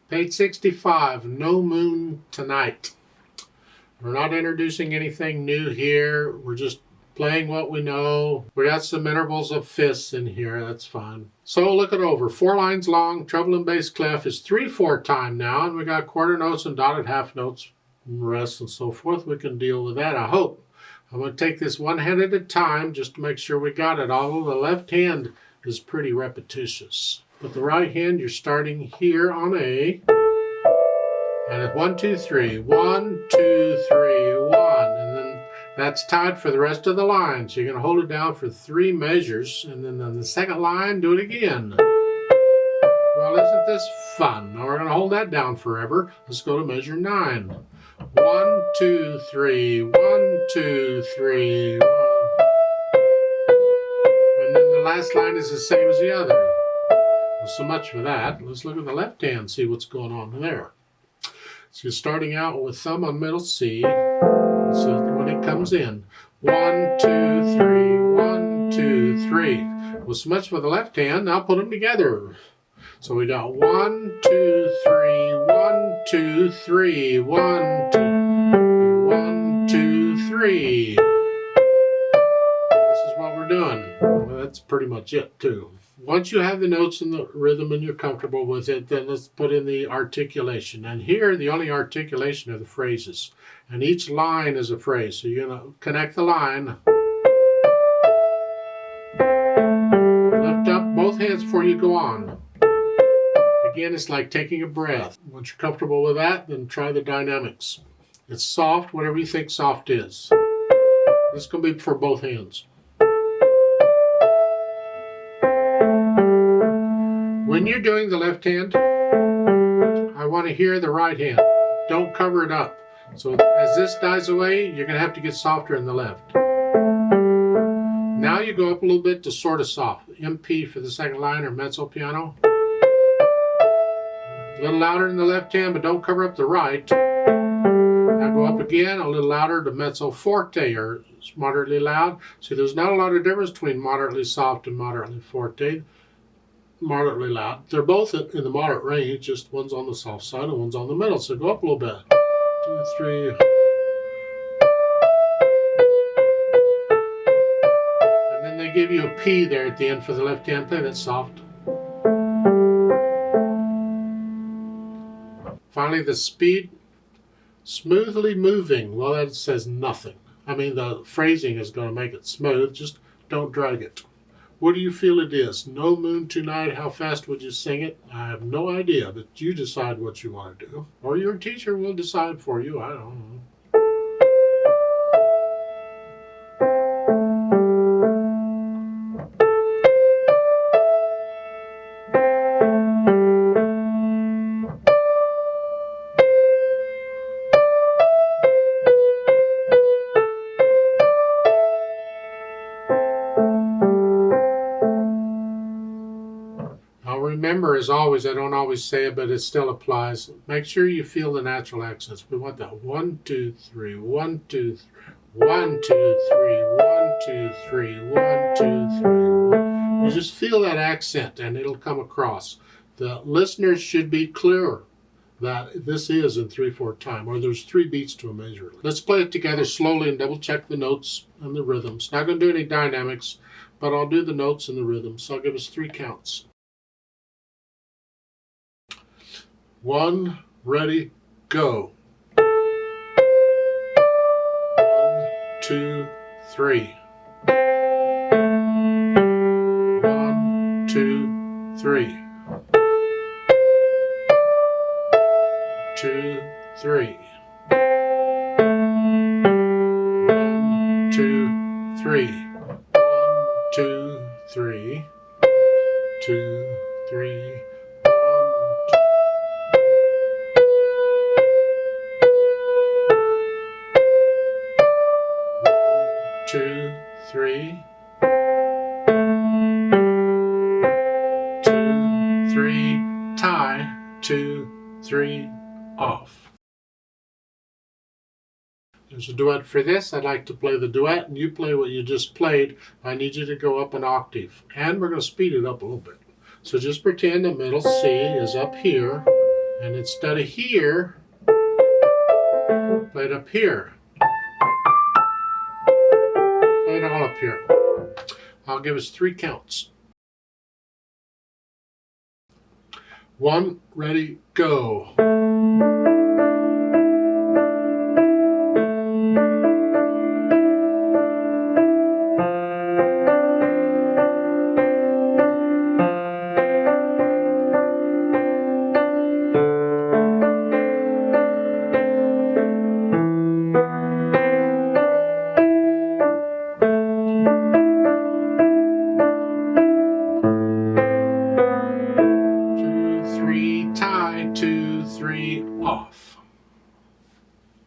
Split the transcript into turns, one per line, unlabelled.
Page 65, No Moon Tonight. We're not introducing anything new here. We're just playing what we know. We got some intervals of fifths in here. That's fine. So look it over. 4 lines long, treble and bass clef is 3/4 time now, and we got quarter notes and dotted half notes and rest and so forth. We can deal with that, I hope. I'm going to take this one hand at a time just to make sure we got it. Although the left hand is pretty repetitious. But the right hand, you're starting here on A. And it's 1, 2, 3. 1, 2, 3, 1. And then that's tied for the rest of the line. So you're going to hold it down for 3 measures. And then on the second line, do it again. Well, isn't this fun? Now we're going to hold that down forever. Let's go to measure 9. 1, 2, 3. 1, 2, 3, 1. And then the last line is the same as the other. Well, so much for that. Let's look at the left hand, see what's going on there. So you're starting out with thumb on middle C. So when it comes in, 1, 2, 3, 1, 2, 3. Well, so much for the left hand. Now put them together. So we got 1, 2, 3, 1, 2, 3, 1, 2, 1, 2, 3. This is what we're doing. Well, that's pretty much it, too. Once you have the notes and the rhythm and you're comfortable with it, then let's put in the articulation. And here, the only articulation are the phrases. And each line is a phrase. So you're going to connect the line. Lift up both hands before you go on. Again, it's like taking a breath. Once you're comfortable with that, then try the dynamics. It's soft, whatever you think soft is. This is going to be for both hands. When you're doing the left hand, I want to hear the right hand. Don't cover it up. So as this dies away, you're going to have to get softer in the left. Now you go up a little bit to sort of soft. MP for the second line, or mezzo piano. A little louder in the left hand, but don't cover up the right. Now go up again, a little louder to mezzo forte, or moderately loud. See, there's not a lot of difference between moderately soft and moderately forte. Moderately loud. They're both in the moderate range, just one's on the soft side and one's on the middle. So go up a little bit. 2, 3. And then they give you a P there at the end for the left hand. Play that soft. Finally, the speed. Smoothly moving. Well, that says nothing. I mean, the phrasing is going to make it smooth. Just don't drag it. What do you feel it is? No Moon Tonight, how fast would you sing it? I have no idea, but you decide what you want to do. Or your teacher will decide for you, I don't know. Remember, as always, I don't always say it, but it still applies. Make sure you feel the natural accents. We want that 1, 2, 3, 1, 2, 3, 1, 2, 3, 1, 2, 3, 1, 2, 3. You just feel that accent and it'll come across. The listeners should be clear that this is in 3/4 time, or there's 3 beats to a measure. Let's play it together slowly and double check the notes and the rhythms. Not going to do any dynamics, but I'll do the notes and the rhythms. So I'll give us 3 counts. 1, ready, go. 1, 2, 3. 1, 2, 3. 2, 3. 1, 2, 3. 1, 2, 3. 2, 3. 2, 3. 2, 3. Tie. 2, 3. Off. There's a duet for this. I'd like to play the duet, and you play what you just played. I need you to go up an octave, and we're going to speed it up a little bit. So just pretend the middle C is up here, And instead of here, play it up here. Play it all up here. I'll give us 3 counts. 1, ready, go.